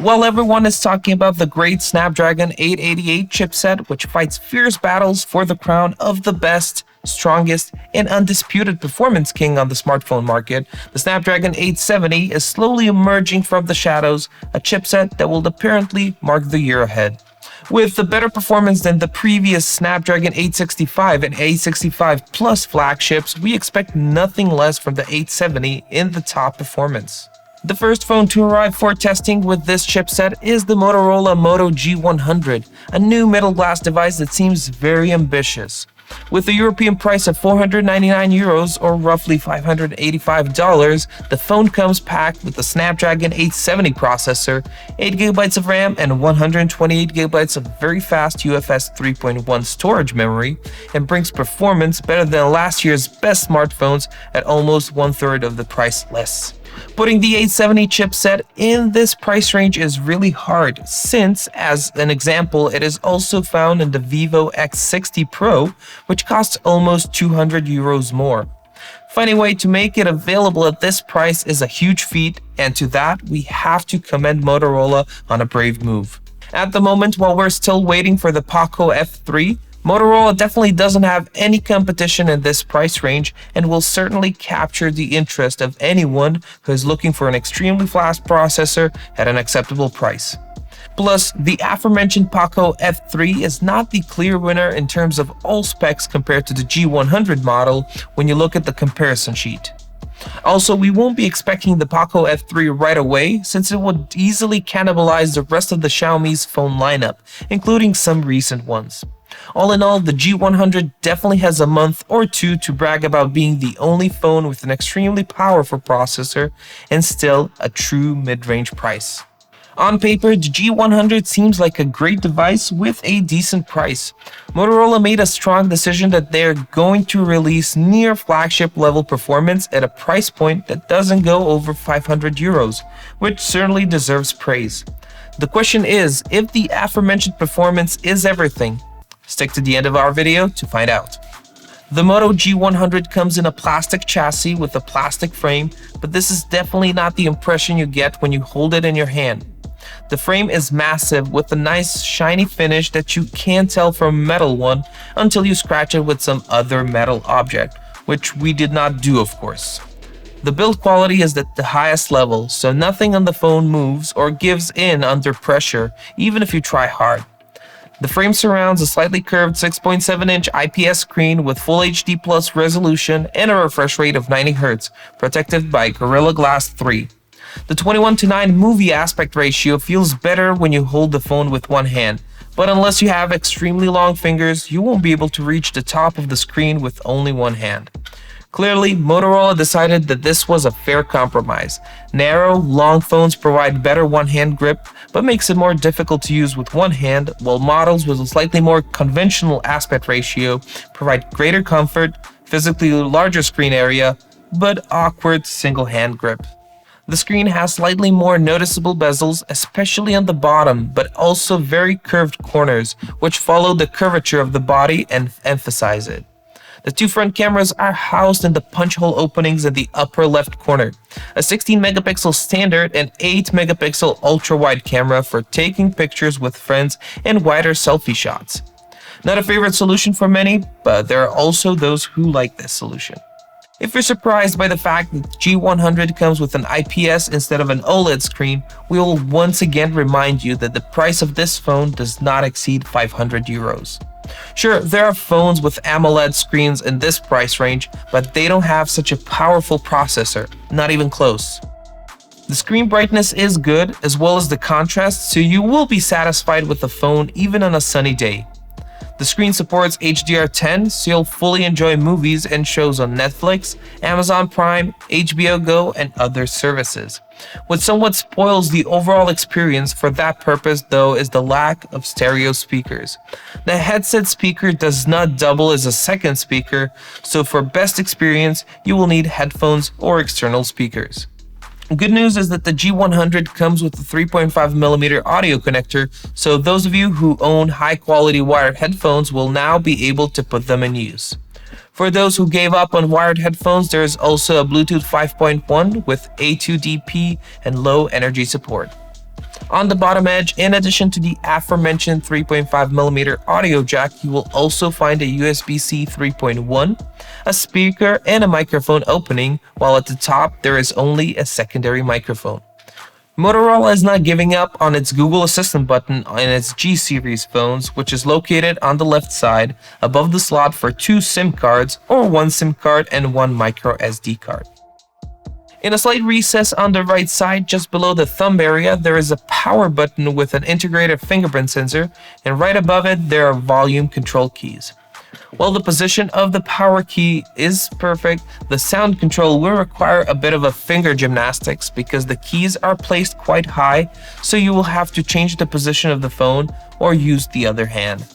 While everyone is talking about the great Snapdragon 888 chipset, which fights fierce battles for the crown of the best, strongest, and undisputed performance king on the smartphone market, the Snapdragon 870 is slowly emerging from the shadows, a chipset that will apparently mark the year ahead. With the better performance than the previous Snapdragon 865 and 865 Plus flagships, we expect nothing less from the 870 in the top performance. The first phone to arrive for testing with this chipset is the Motorola Moto G100, a new middle-class device that seems very ambitious. With a European price of €499 or roughly $585, the phone comes packed with the Snapdragon 870 processor, 8GB of RAM, and 128GB of very fast UFS 3.1 storage memory, and brings performance better than last year's best smartphones at almost one-third of the price less. Putting the 870 chipset in this price range is really hard since, as an example, it is also found in the Vivo X60 Pro, which costs almost €200 more. Finding a way to make it available at this price is a huge feat, and to that, we have to commend Motorola on a brave move. At the moment, while we're still waiting for the Poco F3, Motorola definitely doesn't have any competition in this price range and will certainly capture the interest of anyone who is looking for an extremely fast processor at an acceptable price. Plus, the aforementioned Poco F3 is not the clear winner in terms of all specs compared to the G100 model when you look at the comparison sheet. Also, we won't be expecting the Poco F3 right away since it would easily cannibalize the rest of the Xiaomi's phone lineup, including some recent ones. All in all, the G100 definitely has a month or two to brag about being the only phone with an extremely powerful processor and still a true mid-range price. On paper, the G100 seems like a great device with a decent price. Motorola made a strong decision that they're going to release near flagship level performance at a price point that doesn't go over €500, which certainly deserves praise. The question is, if the aforementioned performance is everything? Stick to the end of our video to find out. The Moto G100 comes in a plastic chassis with a plastic frame, but this is definitely not the impression you get when you hold it in your hand. The frame is massive with a nice shiny finish that you can't tell from a metal one until you scratch it with some other metal object, which we did not do, of course. The build quality is at the highest level, so nothing on the phone moves or gives in under pressure, even if you try hard. The frame surrounds a slightly curved 6.7-inch IPS screen with Full HD Plus resolution and a refresh rate of 90Hz, protected by Gorilla Glass 3. The 21:9 movie aspect ratio feels better when you hold the phone with one hand, but unless you have extremely long fingers, you won't be able to reach the top of the screen with only one hand. Clearly, Motorola decided that this was a fair compromise. Narrow, long phones provide better one-hand grip, but makes it more difficult to use with one hand, while models with a slightly more conventional aspect ratio provide greater comfort, physically larger screen area, but awkward single-hand grip. The screen has slightly more noticeable bezels, especially on the bottom, but also very curved corners, which follow the curvature of the body and emphasize it. The two front cameras are housed in the punch hole openings in the upper left corner. A 16-megapixel standard and 8-megapixel ultra-wide camera for taking pictures with friends and wider selfie shots. Not a favorite solution for many, but there are also those who like this solution. If you're surprised by the fact that G100 comes with an IPS instead of an OLED screen, we will once again remind you that the price of this phone does not exceed €500. Sure, there are phones with AMOLED screens in this price range, but they don't have such a powerful processor, not even close. The screen brightness is good, as well as the contrast, so you will be satisfied with the phone even on a sunny day. The screen supports HDR10, so you'll fully enjoy movies and shows on Netflix, Amazon Prime, HBO Go, and other services. What somewhat spoils the overall experience for that purpose, though, is the lack of stereo speakers. The headset speaker does not double as a second speaker, so for best experience, you will need headphones or external speakers. Good news is that the G100 comes with a 3.5mm audio connector, so those of you who own high-quality wired headphones will now be able to put them in use. For those who gave up on wired headphones, there is also a Bluetooth 5.1 with A2DP and low energy support. On the bottom edge, in addition to the aforementioned 3.5mm audio jack, you will also find a USB-C 3.1, a speaker, and a microphone opening, while at the top there is only a secondary microphone. Motorola is not giving up on its Google Assistant button in its G series phones, which is located on the left side above the slot for 2 SIM cards or 1 SIM card and 1 micro SD card. In a slight recess on the right side, just below the thumb area, there is a power button with an integrated fingerprint sensor, and right above it, there are volume control keys. While the position of the power key is perfect, the sound control will require a bit of a finger gymnastics because the keys are placed quite high, so you will have to change the position of the phone or use the other hand.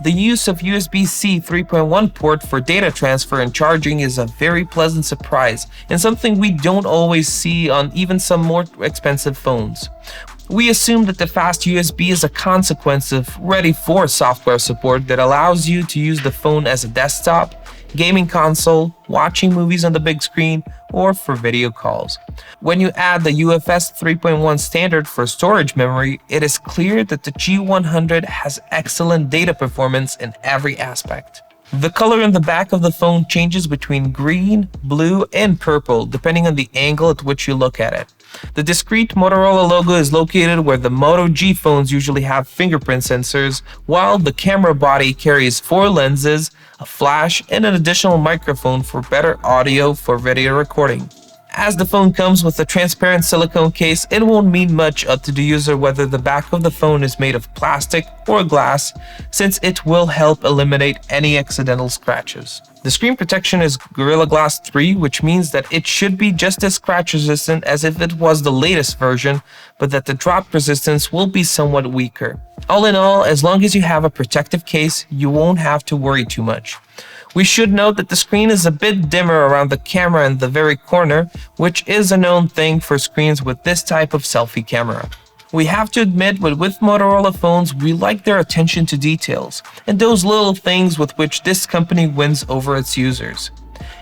The use of USB-C 3.1 port for data transfer and charging is a very pleasant surprise and something we don't always see on even some more expensive phones. We assume that the fast USB is a consequence of ready for software support that allows you to use the phone as a desktop, gaming console, watching movies on the big screen, or for video calls. When you add the UFS 3.1 standard for storage memory, it is clear that the G100 has excellent data performance in every aspect. The color in the back of the phone changes between green, blue, and purple depending on the angle at which you look at it. The discrete Motorola logo is located where the Moto G phones usually have fingerprint sensors, while the camera body carries 4 lenses, a flash, and an additional microphone for better audio for video recording. As the phone comes with a transparent silicone case, it won't mean much up to the user whether the back of the phone is made of plastic or glass, since it will help eliminate any accidental scratches. The screen protection is Gorilla Glass 3, which means that it should be just as scratch resistant as if it was the latest version, but that the drop resistance will be somewhat weaker. All in all, as long as you have a protective case, you won't have to worry too much. We should note that the screen is a bit dimmer around the camera in the very corner, which is a known thing for screens with this type of selfie camera. We have to admit that with Motorola phones, we like their attention to details, and those little things with which this company wins over its users.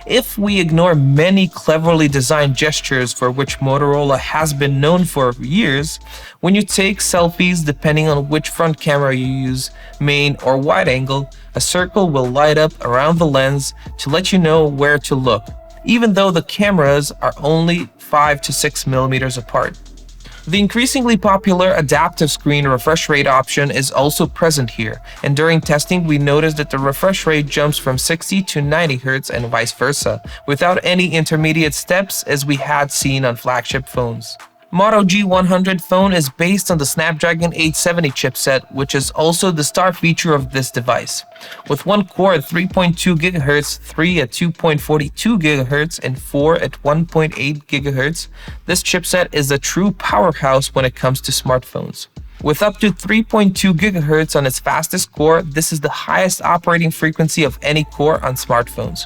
If we ignore many cleverly designed gestures for which Motorola has been known for years, when you take selfies depending on which front camera you use, main or wide angle, a circle will light up around the lens to let you know where to look, even though the cameras are only 5 to 6 millimeters apart. The increasingly popular adaptive screen refresh rate option is also present here, and during testing we noticed that the refresh rate jumps from 60 to 90 Hz and vice versa, without any intermediate steps as we had seen on flagship phones. Moto G100 phone is based on the Snapdragon 870 chipset, which is also the star feature of this device. With 1 core at 3.2 GHz, 3 at 2.42 GHz, and 4 at 1.8 GHz, this chipset is a true powerhouse when it comes to smartphones. With up to 3.2 GHz on its fastest core, this is the highest operating frequency of any core on smartphones.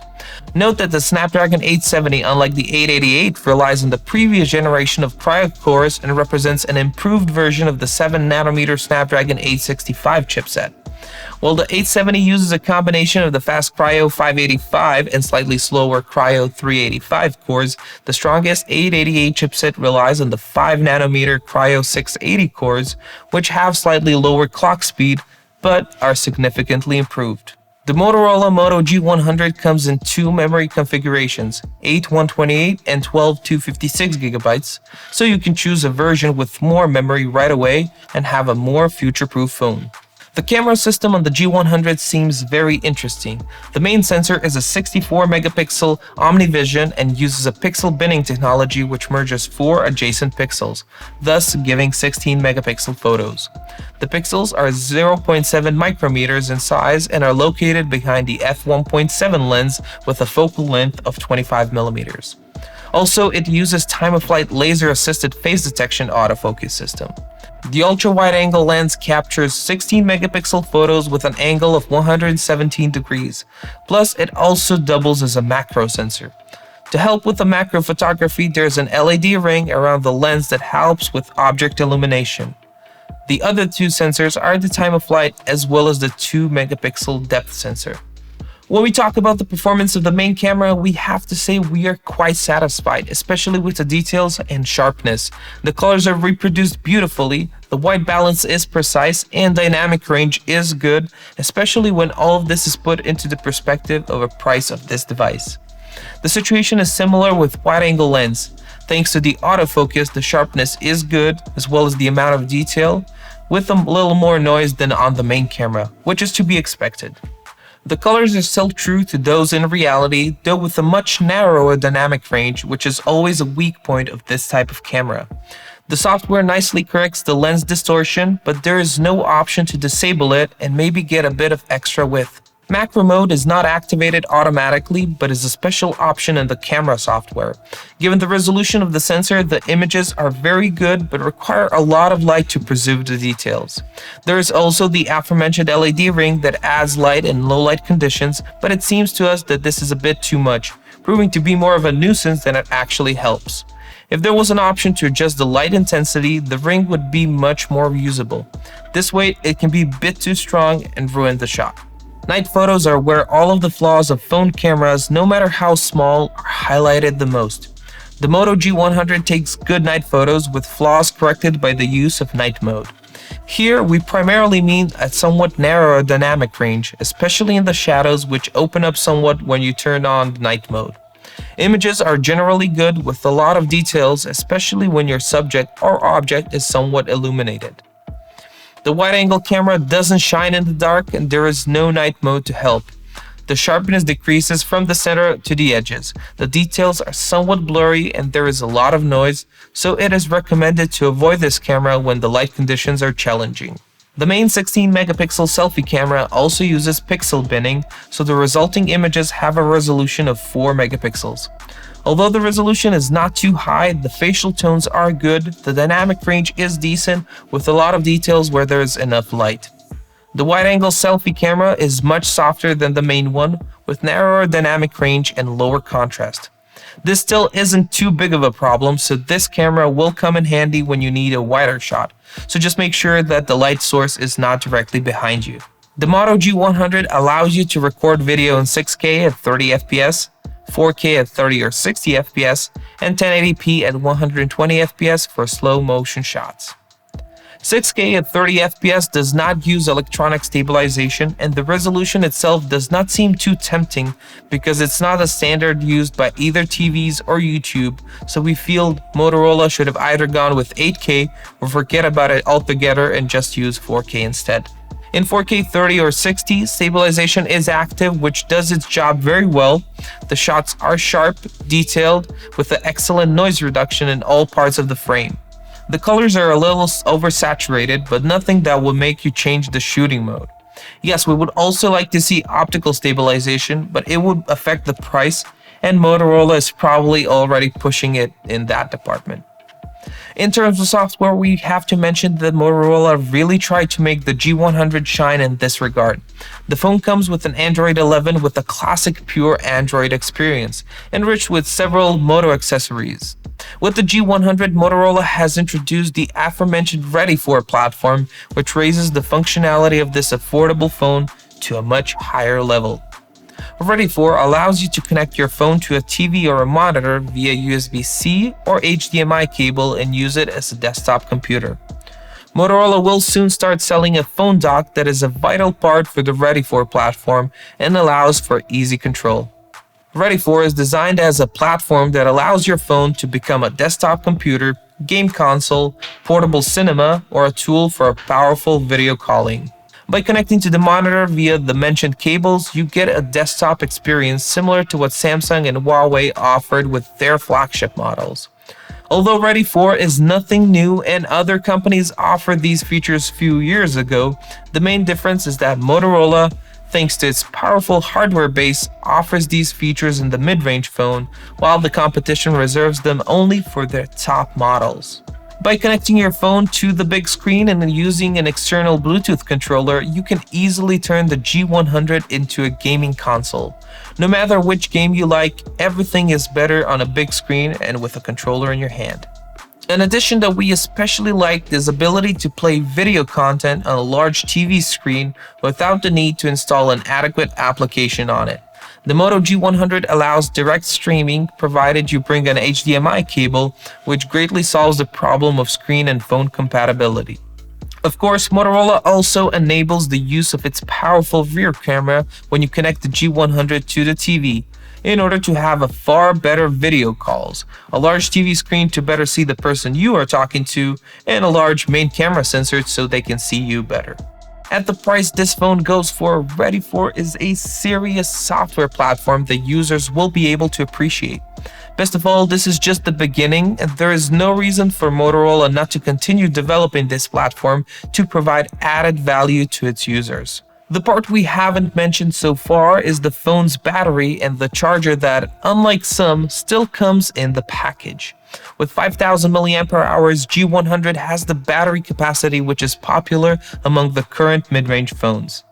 Note that the Snapdragon 870, unlike the 888, relies on the previous generation of Cryo cores and represents an improved version of the 7nm Snapdragon 865 chipset. While the 870 uses a combination of the fast Cryo 585 and slightly slower Cryo 385 cores, the strongest 888 chipset relies on the 5nm Cryo 680 cores, which have slightly lower clock speed but are significantly improved. The Motorola Moto G100 comes in 2 memory configurations, 8 128 and 12 256 GB, so you can choose a version with more memory right away and have a more future-proof phone. The camera system on the G100 seems very interesting. The main sensor is a 64-megapixel OmniVision and uses a pixel binning technology which merges 4 adjacent pixels, thus giving 16-megapixel photos. The pixels are 0.7 micrometers in size and are located behind the f1.7 lens with a focal length of 25 millimeters. Also, it uses time-of-flight laser-assisted face detection autofocus system. The ultra-wide-angle lens captures 16-megapixel photos with an angle of 117 degrees. Plus, it also doubles as a macro sensor. To help with the macro photography, there's an LED ring around the lens that helps with object illumination. The other 2 sensors are the time-of-flight as well as the 2-megapixel depth sensor. When we talk about the performance of the main camera, we have to say we are quite satisfied, especially with the details and sharpness. The colors are reproduced beautifully, the white balance is precise, and dynamic range is good, especially when all of this is put into the perspective of a price of this device. The situation is similar with wide-angle lens. Thanks to the autofocus, the sharpness is good, as well as the amount of detail, with a little more noise than on the main camera, which is to be expected. The colors are still true to those in reality, though with a much narrower dynamic range, which is always a weak point of this type of camera. The software nicely corrects the lens distortion, but there is no option to disable it and maybe get a bit of extra width. Macro mode is not activated automatically, but is a special option in the camera software. Given the resolution of the sensor, the images are very good but require a lot of light to preserve the details. There is also the aforementioned LED ring that adds light in low light conditions, but it seems to us that this is a bit too much, proving to be more of a nuisance than it actually helps. If there was an option to adjust the light intensity, the ring would be much more usable. This way, it can be a bit too strong and ruin the shot. Night photos are where all of the flaws of phone cameras, no matter how small, are highlighted the most. The Moto G100 takes good night photos with flaws corrected by the use of night mode. Here, we primarily mean a somewhat narrower dynamic range, especially in the shadows, which open up somewhat when you turn on the night mode. Images are generally good with a lot of details, especially when your subject or object is somewhat illuminated. The wide-angle camera doesn't shine in the dark and there is no night mode to help. The sharpness decreases from the center to the edges. The details are somewhat blurry and there is a lot of noise, so it is recommended to avoid this camera when the light conditions are challenging. The main 16-megapixel selfie camera also uses pixel binning, so the resulting images have a resolution of 4 megapixels. Although the resolution is not too high, the facial tones are good, the dynamic range is decent, with a lot of details where there is enough light. The wide-angle selfie camera is much softer than the main one, with narrower dynamic range and lower contrast. This still isn't too big of a problem, so this camera will come in handy when you need a wider shot, so just make sure that the light source is not directly behind you. The Moto G100 allows you to record video in 6K at 30 FPS, 4K at 30 or 60 FPS, and 1080p at 120 FPS for slow motion shots. 6K at 30 FPS does not use electronic stabilization, and the resolution itself does not seem too tempting because it's not a standard used by either TVs or YouTube, so we feel Motorola should have either gone with 8K or forget about it altogether and just use 4K instead. In 4K 30 or 60, stabilization is active, which does its job very well. The shots are sharp, detailed, with an excellent noise reduction in all parts of the frame. The colors are a little oversaturated, but nothing that will make you change the shooting mode. Yes, we would also like to see optical stabilization, but it would affect the price, and Motorola is probably already pushing it in that department. In terms of software, we have to mention that Motorola really tried to make the G100 shine in this regard. The phone comes with an Android 11 with a classic pure Android experience, enriched with several Moto accessories. With the G100, Motorola has introduced the aforementioned Ready For platform, which raises the functionality of this affordable phone to a much higher level. Ready For allows you to connect your phone to a TV or a monitor via USB-C or HDMI cable and use it as a desktop computer. Motorola will soon start selling a phone dock that is a vital part for the Ready For platform and allows for easy control. Ready For is designed as a platform that allows your phone to become a desktop computer, game console, portable cinema, or a tool for powerful video calling. By connecting to the monitor via the mentioned cables, you get a desktop experience similar to what Samsung and Huawei offered with their flagship models. Although Ready For is nothing new and other companies offered these features few years ago, the main difference is that Motorola, thanks to its powerful hardware base, offers these features in the mid-range phone, while the competition reserves them only for their top models. By connecting your phone to the big screen and using an external Bluetooth controller, you can easily turn the G100 into a gaming console. No matter which game you like, everything is better on a big screen and with a controller in your hand. An addition that we especially liked is ability to play video content on a large TV screen without the need to install an adequate application on it. The Moto G100 allows direct streaming provided you bring an HDMI cable, which greatly solves the problem of screen and phone compatibility. Of course, Motorola also enables the use of its powerful rear camera when you connect the G100 to the TV, in order to have a far better video calls, a large TV screen to better see the person you are talking to, and a large main camera sensor so they can see you better. At the price this phone goes for, ready for is a serious software platform that users will be able to appreciate. Best of all, this is just the beginning, and there is no reason for Motorola not to continue developing this platform to provide added value to its users. The part we haven't mentioned so far is the phone's battery and the charger that, unlike some, still comes in the package. With 5000 mAh, G100 has the battery capacity which is popular among the current mid-range phones.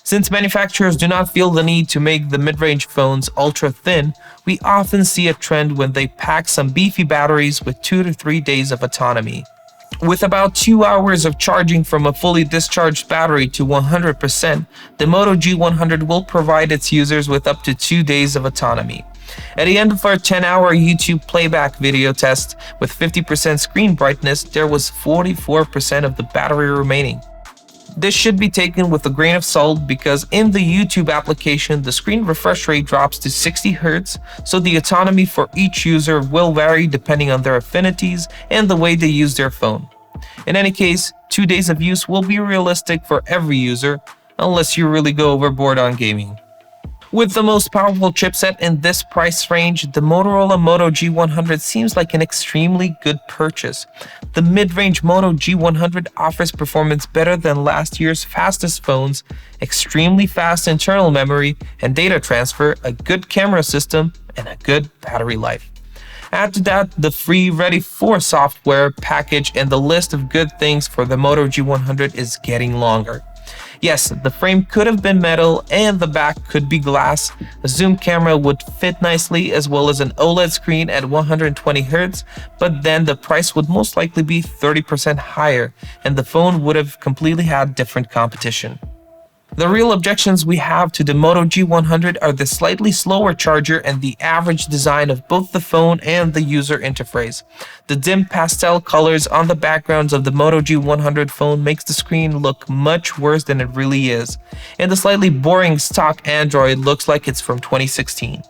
Since manufacturers do not feel the need to make the mid-range phones ultra-thin, we often see a trend when they pack some beefy batteries with 2 to 3 days of autonomy. With about 2 hours of charging from a fully discharged battery to 100%, the Moto G100 will provide its users with up to 2 days of autonomy. At the end of our 10-hour YouTube playback video test with 50% screen brightness, there was 44% of the battery remaining. This should be taken with a grain of salt because in the YouTube application, the screen refresh rate drops to 60 Hz, so the autonomy for each user will vary depending on their affinities and the way they use their phone. In any case, 2 days of use will be realistic for every user, unless you really go overboard on gaming. With the most powerful chipset in this price range, the Motorola Moto G100 seems like an extremely good purchase. The mid-range Moto G100 offers performance better than last year's fastest phones, extremely fast internal memory and data transfer, a good camera system, and a good battery life. Add to that the free Ready For software package, and the list of good things for the Moto G100 is getting longer. Yes, the frame could have been metal and the back could be glass. A zoom camera would fit nicely, as well as an OLED screen at 120 Hz, but then the price would most likely be 30% higher and the phone would have completely had different competition. The real objections we have to the Moto G100 are the slightly slower charger and the average design of both the phone and the user interface. The dim pastel colors on the backgrounds of the Moto G100 phone makes the screen look much worse than it really is, and the slightly boring stock Android looks like it's from 2016.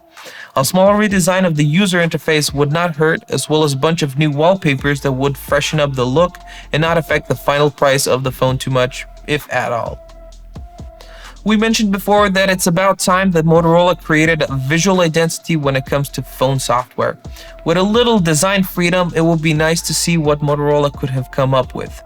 A small redesign of the user interface would not hurt, as well as a bunch of new wallpapers that would freshen up the look and not affect the final price of the phone too much, if at all. We mentioned before that it's about time that Motorola created a visual identity when it comes to phone software. With a little design freedom, it would be nice to see what Motorola could have come up with.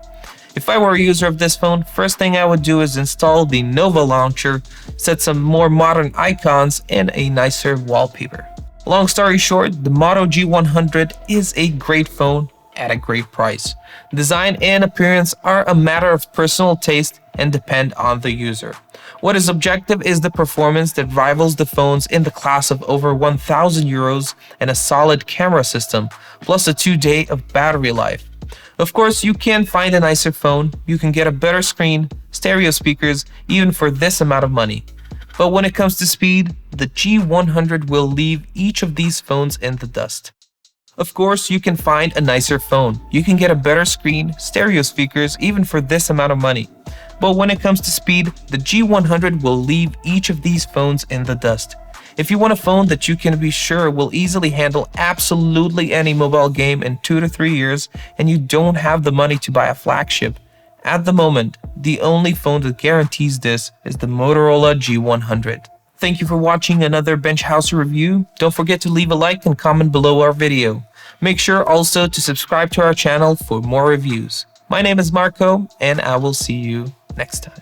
If I were a user of this phone, first thing I would do is install the Nova launcher, set some more modern icons, and a nicer wallpaper. Long story short, the Moto G100 is a great phone at a great price. Design and appearance are a matter of personal taste and depend on the user. What is objective is the performance that rivals the phones in the class of over 1,000 euros and a solid camera system, plus a 2-day of battery life. Of course, you can find a nicer phone, you can get a better screen, stereo speakers, even for this amount of money. But when it comes to speed, the G100 will leave each of these phones in the dust. Of course, you can find a nicer phone, you can get a better screen, stereo speakers, even for this amount of money. But when it comes to speed, the G100 will leave each of these phones in the dust. If you want a phone that you can be sure will easily handle absolutely any mobile game in 2 to 3 years, and you don't have the money to buy a flagship, at the moment, the only phone that guarantees this is the Motorola G100. Thank you for watching another Bench House review. Don't forget to leave a like and comment below our video. Make sure also to subscribe to our channel for more reviews. My name is Marco, and I will see you next time.